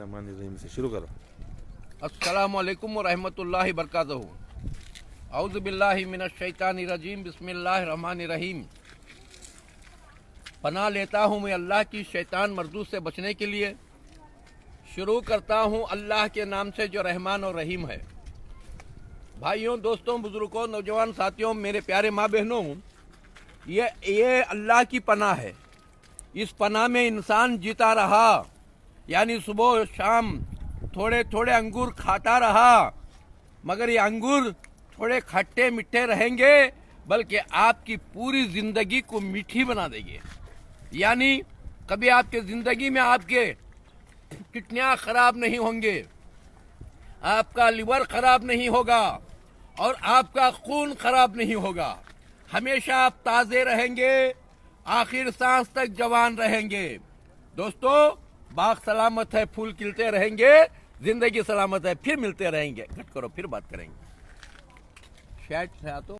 बिस्मिल्लाहिर्रहमानिर्रहीम से शुरू करो। अस्सलामु अलैकुम वरहमतुल्लाहि वबरकातुहू। औज़ु बिल्लाहि मिनश शैतानिर रजीम। बिस्मिल्लाहिर्रहमानिर्रहीम। पनाह लेता हूँ मैं अल्लाह की शैतान मर्दूद से बचने के लिए। शुरू करता हूँ अल्लाह के नाम से जो रहमान और रहीम है। भाइयों, दोस्तों, बुजुर्गों, नौजवान साथियों, मेरे प्यारे माँ बहनों, ये अल्लाह की पनाह है। इस पनाह में इंसान जीता रहा, यानी सुबह शाम थोड़े थोड़े अंगूर खाता रहा, मगर ये अंगूर थोड़े खट्टे मीठे रहेंगे, बल्कि आपकी पूरी जिंदगी को मीठी बना देंगे। यानी कभी आपके जिंदगी में आपके किडनियां खराब नहीं होंगे, आपका लिवर खराब नहीं होगा और आपका खून खराब नहीं होगा। हमेशा आप ताजे रहेंगे, आखिर सांस तक जवान रहेंगे। दोस्तों, बाग सलामत है, फूल खिलते रहेंगे, जिंदगी सलामत है, फिर मिलते रहेंगे। कट करो, फिर बात करेंगे। शायद तो